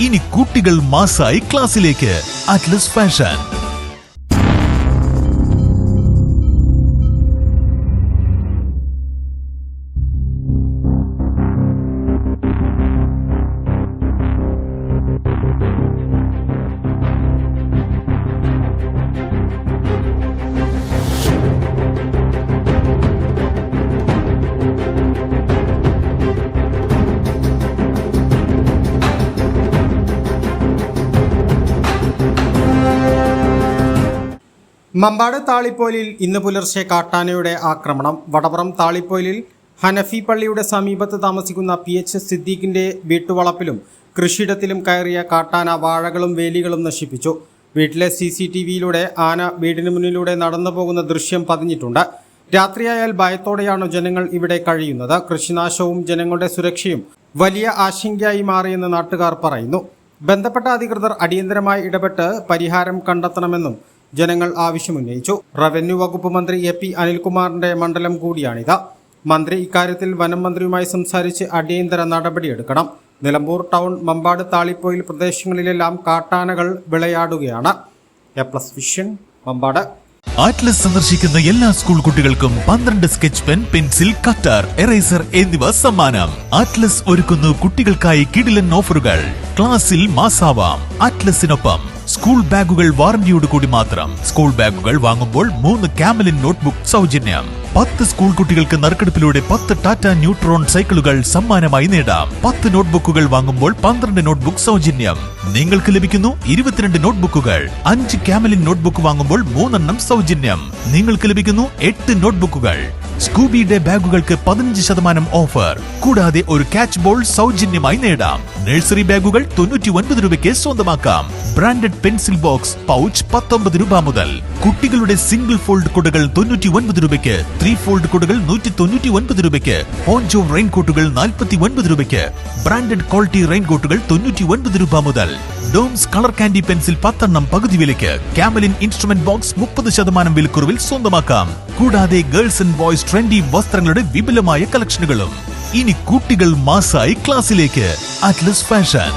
ഇനി കുട്ടികൾ മാസായി ക്ലാസ്സിലേക്ക്. Atlas fashion. മമ്പാട് താളിപ്പോയിലിൽ ഇന്ന് പുലർച്ചെ കാട്ടാനയുടെ ആക്രമണം. വടവറം താളിപ്പോയിലിൽ ഹനഫി പള്ളിയുടെ സമീപത്ത് താമസിക്കുന്ന PH സിദ്ദീഖിന്റെ വീട്ടുവളപ്പിലും കൃഷിയിടത്തിലും കയറിയ കാട്ടാന വാഴകളും വേലികളും നശിപ്പിച്ചു. വീട്ടിലെ CCTVയിലൂടെ ആന വീടിന് മുന്നിലൂടെ നടന്നു പോകുന്ന ദൃശ്യം പതിഞ്ഞിട്ടുണ്ട്. രാത്രിയായാൽ ഭയത്തോടെയാണ് ജനങ്ങൾ ഇവിടെ കഴിയുന്നത്. കൃഷിനാശവും ജനങ്ങളുടെ സുരക്ഷയും വലിയ ആശങ്കയായി മാറിയെന്ന് നാട്ടുകാർ പറയുന്നു. ബന്ധപ്പെട്ട അധികൃതർ അടിയന്തരമായി ഇടപെട്ട് പരിഹാരം കണ്ടെത്തണമെന്നും ജനങ്ങൾ ആവശ്യമുന്നയിച്ചു. റവന്യൂ വകുപ്പ് മന്ത്രി AP അനിൽകുമാറിന്റെ മണ്ഡലം കൂടിയാണിത്. മന്ത്രി ഇക്കാര്യത്തിൽ വനം മന്ത്രിയുമായി സംസാരിച്ച് അടിയന്തര നടപടിയെടുക്കണം. നിലമ്പൂർ ടൗൺ, മമ്പാട്, താളിപ്പോയിൽ പ്രദേശങ്ങളിലെല്ലാം കാട്ടാനകൾ വിളയാടുകയാണ്. A+ vision, Mampad. അറ്റ്ലസ് സന്ദർശിക്കുന്ന എല്ലാ സ്കൂൾ കുട്ടികൾക്കും 12 sketch pen, pencil, cutter, eraser എന്നിവ സമ്മാനം. അറ്റ്ലസ് ഒരുക്കുന്നു കുട്ടികൾക്കായി കിടിലൻ ഓഫറുകൾ. ക്ലാസ്സിൽ മാസാവാം. അറ്റ്ലസിനൊപ്പം സ്കൂൾ ബാഗുകൾ വാറന്റിയോട് കൂടി മാത്രം. സ്കൂൾ ബാഗുകൾ വാങ്ങുമ്പോൾ 3 കാമലിൻ നോട്ട്ബുക്ക് സൗജന്യം. 10 സ്കൂൾ കുട്ടികൾക്ക് നറുക്കെടുപ്പിലൂടെ 10 ടാറ്റ ന്യൂട്രോൺ സൈക്കിളുകൾ സമ്മാനമായി നേടാം. 10 നോട്ട്ബുക്കുകൾ വാങ്ങുമ്പോൾ 12 നോട്ട്ബുക്ക് സൗജന്യം. നിങ്ങൾക്ക് ലഭിക്കുന്നു 22 നോട്ട്ബുക്കുകൾ. 5 കാമലിൻ നോട്ട്ബുക്ക് വാങ്ങുമ്പോൾ 3 എണ്ണം സൗജന്യം. നിങ്ങൾക്ക് ലഭിക്കുന്നു 8 നോട്ട്ബുക്കുകൾ. സ്കൂബി ഡേ ബാഗുകൾക്ക് 15% ഓഫർ. കൂടാതെ ഒരു ക്യാച്ച് ബോൾ സൗജന്യമായി നേടാം. നഴ്സറി ബാഗുകൾ 99 രൂപയ്ക്ക് സ്വന്തമാക്കാം. ബ്രാൻഡഡ് പെൻസിൽ ബോക്സ്, പൗച്ച് 19 രൂപ മുതൽ. കുട്ടികളുടെ സിംഗിൾ ഫോൾഡ് കുടകൾ 99 രൂപയ്ക്ക്. 3 ഫോൾഡ് കുടകൾ 199 രൂപയ്ക്ക്. പോഞ്ചോ റെയിൻകോട്ടുകൾ 49 രൂപയ്ക്ക്. ബ്രാൻഡഡ് ക്വാളിറ്റി റെയിൻകോട്ടുകൾ 99 രൂപ മുതൽ. ഡോംസ് കളർ കാൻഡി പെൻസിൽ 10 എണ്ണം പകുതി വിലയ്ക്ക്. കാമലിൻ ഇൻസ്ട്രുമെന്റ് ബോക്സ് 30% വിലക്കുറവിൽ സ്വന്തമാക്കാം. കൂടാതെ ഗേൾസ് ആൻഡ് ബോയ്സ് ട്രെൻഡി വസ്ത്രങ്ങളുടെ വിപുലമായ കളക്ഷനുകളും. ഇനി കുട്ടികൾ മാസായി ക്ലാസ്സിലേക്ക്. Atlas fashion.